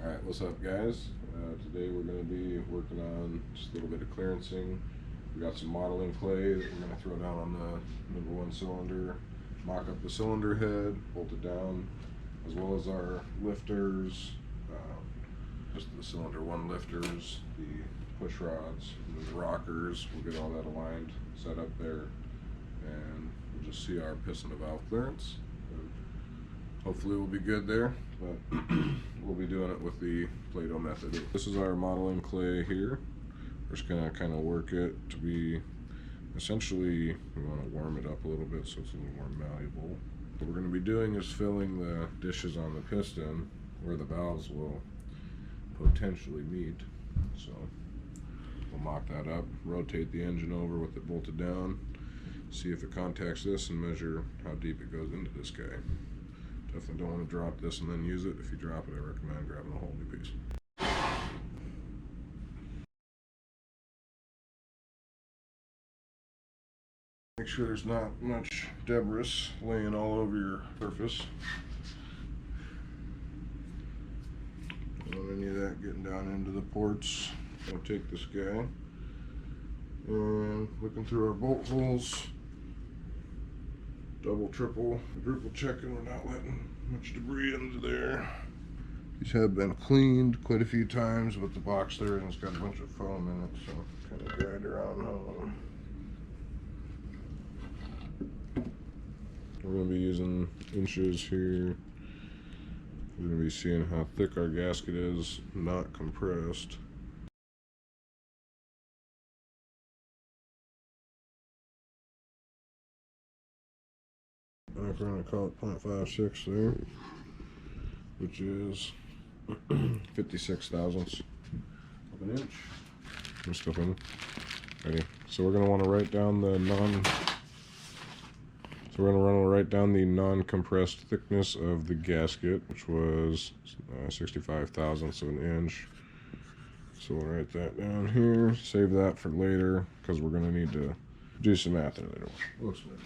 Alright, what's up guys? Today we're going to be working on just a little bit of clearancing. We got some modeling clay that we're going to throw down on the #1 cylinder, mock up the cylinder head, bolt it down, as well as our lifters, just the cylinder 1 lifters, the push rods, and then the rockers. We'll get all that aligned, set up there, and we'll just see our piston to valve clearance. Hopefully we'll be good there, but we'll be doing it with the Play-Doh method. This is our modeling clay here. We're just gonna kind of work it to be, essentially, we want to warm it up a little bit so it's a little more malleable. What we're gonna be doing is filling the dishes on the piston where the valves will potentially meet. So we'll mock that up, rotate the engine over with it bolted down, see if it contacts this, and measure how deep it goes into this guy. Definitely don't want to drop this and then use it. If you drop it, I recommend grabbing a whole new piece. Make sure there's not much debris laying all over your surface. Don't want any of that getting down into the ports. I'll take this guy and looking through our bolt holes. Double, triple, quadruple checking we're not letting much debris into there. These have been cleaned quite a few times, but the box there has got a bunch of foam in it, so kind of dried around home. We're going to be using inches here. We're going to be seeing how thick our gasket is, not compressed. We're going to call it 0.56 there, which is 56 thousandths of an inch. Just step in. Ready. So we're going to want to write down the non-compressed thickness of the gasket, which was 65 thousandths of an inch. So we'll write that down here. Save that for later because we're going to need to do some math later. Looks good.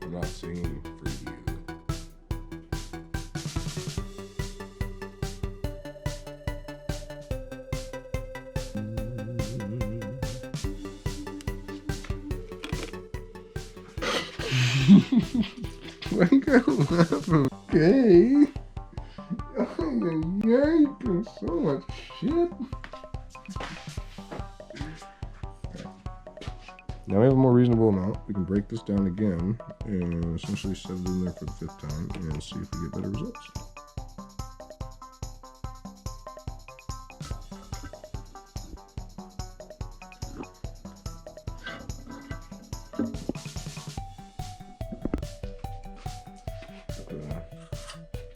I'm not singing for you. Why you gotta laugh? Okay. You're doing so much shit. Now we have a more reasonable amount. We can break this down again and essentially set it in there for the 5th time and see if we get better results.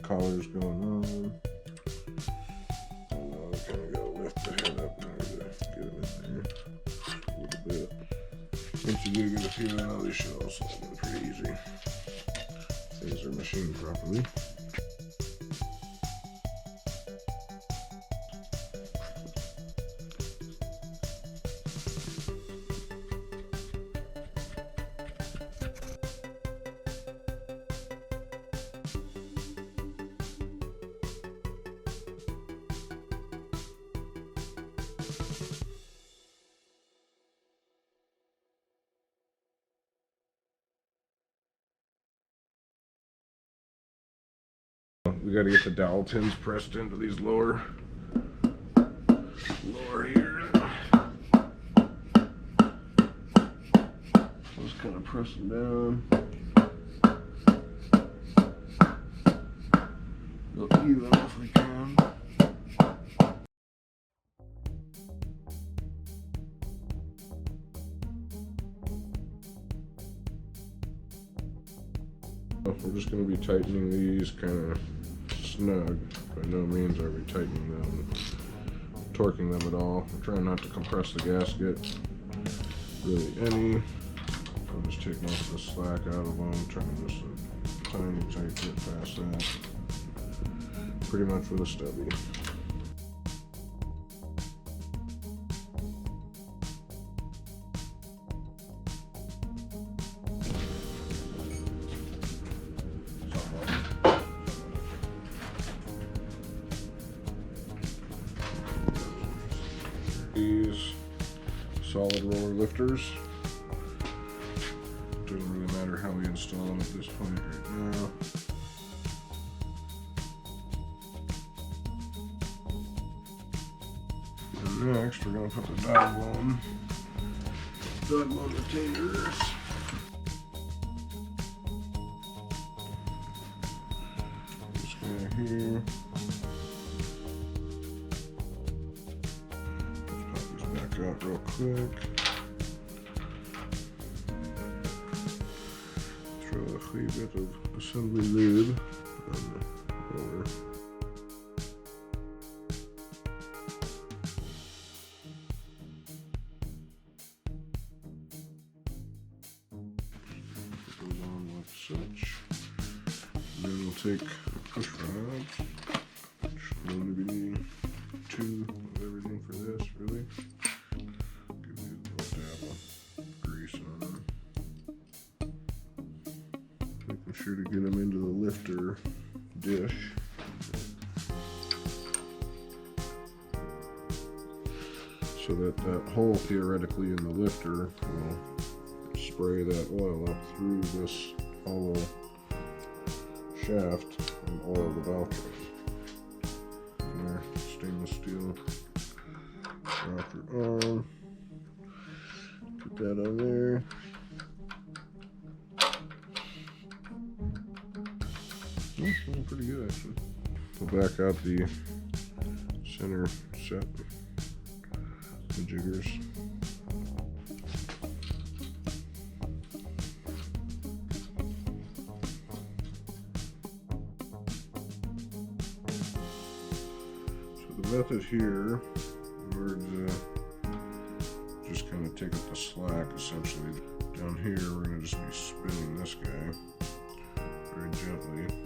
Collar's going on. And now we kind of gotta lift the head up in order to get him in there a little bit. Once you do get a few of them, these should also be pretty easy. These are machined properly. We got to get the dowel pins pressed into these lower here. Just kind of press them down. Go even if we can. We're just going to be tightening these kind of snug. By no means are we tightening them, torquing them at all. We're trying not to compress the gasket really any. I'm just taking most of the slack out of them, trying to just a tiny tight bit past that. Pretty much with a stubby. These solid roller lifters. Doesn't really matter how we install them at this point right now. And next we're going to put the dog bone retainers. This guy here. Out real quick. Throw a wee bit of assembly lube on the roller. Put those on like such. And then we'll take push rods, which will only be 2 of everything for this, really. Sure to get them into the lifter dish. So that hole theoretically in the lifter will spray that oil up through this hollow shaft and oil the valve. There, stainless steel rocker on. Put that on there. Looking pretty good actually. Pull back out the center set, the jiggers. So the method here, we're just kind of take up the slack essentially. Down here we're going to just be spinning this guy very gently.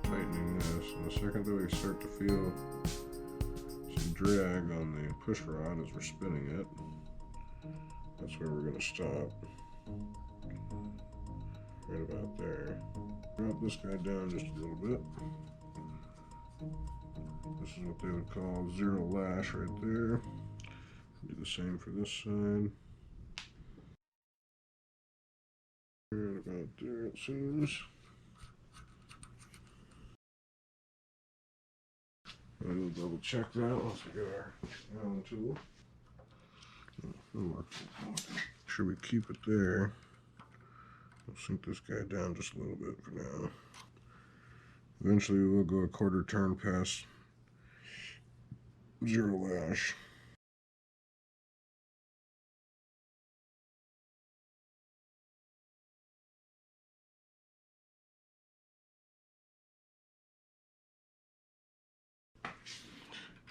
Tightening this, and the second that we start to feel some drag on the push rod as we're spinning it, that's where we're going to stop. Right about there. Drop this guy down just a little bit. This is what they would call zero lash right there. Do the same for this side. Right about there it seems. We'll double check that once we get our Allen tool. Make sure we keep it there. We'll sink this guy down just a little bit for now. Eventually we'll go a quarter turn past zero lash.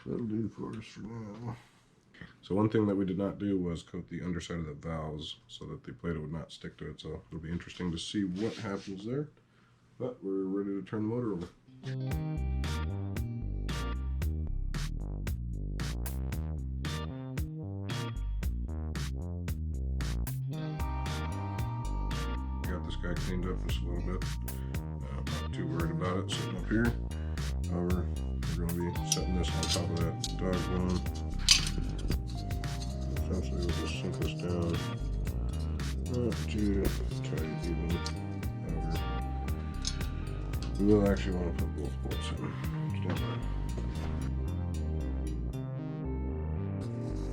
That'll do for us for now. So one thing that we did not do was coat the underside of the valves so that the plate would not stick to it. So it'll be interesting to see what happens there. But we're ready to turn the motor over. Got this guy cleaned up just a little bit. Not too worried about it sitting up here. However, we're going to be setting this on top of that dog bone. Essentially, we'll just sink this down. Not too tight even. However, we will actually want to put both bolts in. Stand by.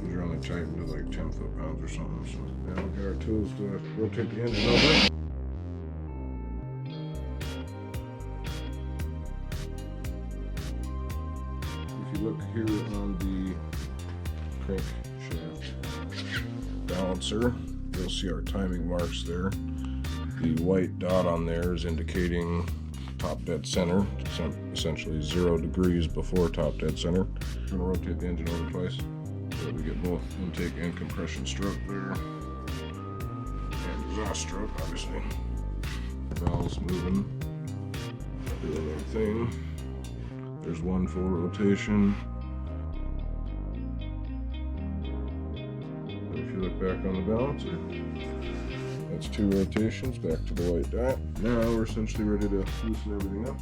These are only tightened to like 10 foot-pounds or something. So now we'll get our tools to rotate the engine over. Look here on the crankshaft balancer, you'll see our timing marks there. The white dot on there is indicating top dead center, essentially 0 degrees before top dead center. I'm going to rotate the engine over twice so we get both intake and compression stroke there. And exhaust stroke, obviously. Valves moving, doing their thing. There's one full rotation. If you look back on the balancer, that's 2 rotations back to the white dot. Now we're essentially ready to loosen everything up.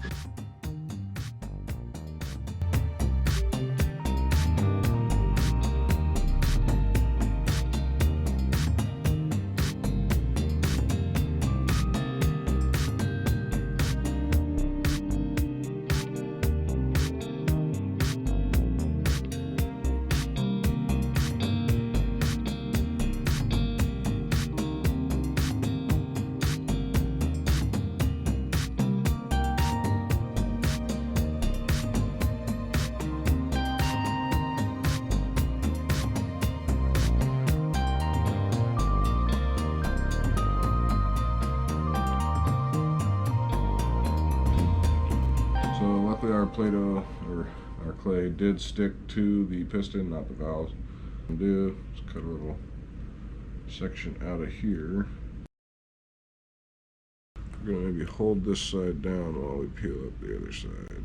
Luckily our Play-Doh, or our clay, did stick to the piston, not the valves. What we'll do is cut a little section out of here. We're going to maybe hold this side down while we peel up the other side.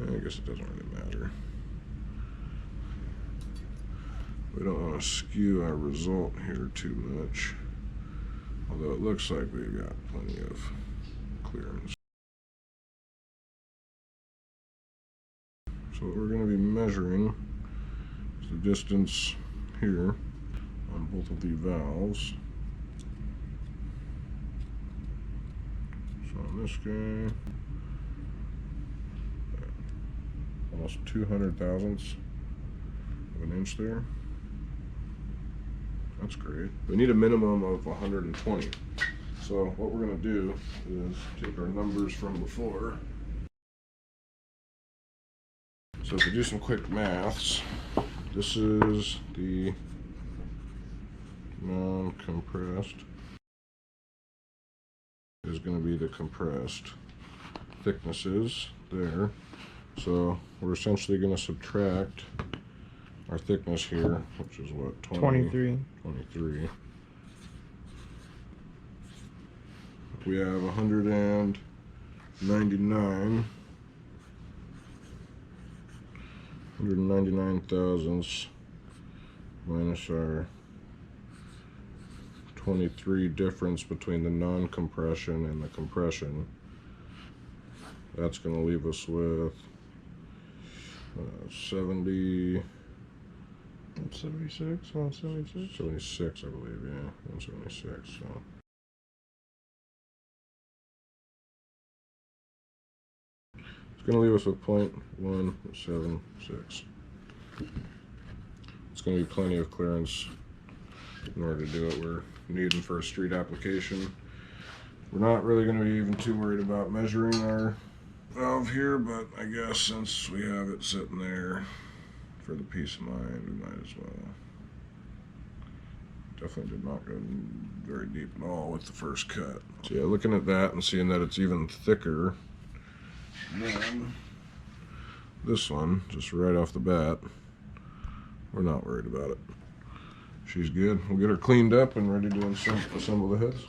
I guess it doesn't really matter. We don't want to skew our result here too much, although it looks like we've got plenty of clearance. So what we're going to be measuring is the distance here on both of the valves. So on this guy, almost 200 thousandths of an inch there. That's great. We need a minimum of 120. So what we're going to do is take our numbers from before. So if we do some quick maths, this is the non-compressed, is going to be the compressed thicknesses there. So we're essentially going to subtract our thickness here, which is what, 23. We have 199 thousandths minus our 23 difference between the non-compression and the compression. That's going to leave us with 76, 176, I believe, yeah, 176. So it's going to leave us with 0.176. It's going to be plenty of clearance in order to do what we're needing for a street application. We're not really going to be even too worried about measuring our valve here, but I guess since we have it sitting there for the peace of mind, we might as well. Definitely did not go very deep at all with the first cut. So yeah, looking at that and seeing that it's even thicker than this one, just right off the bat, we're not worried about it. She's good. We'll get her cleaned up and ready to assemble the heads.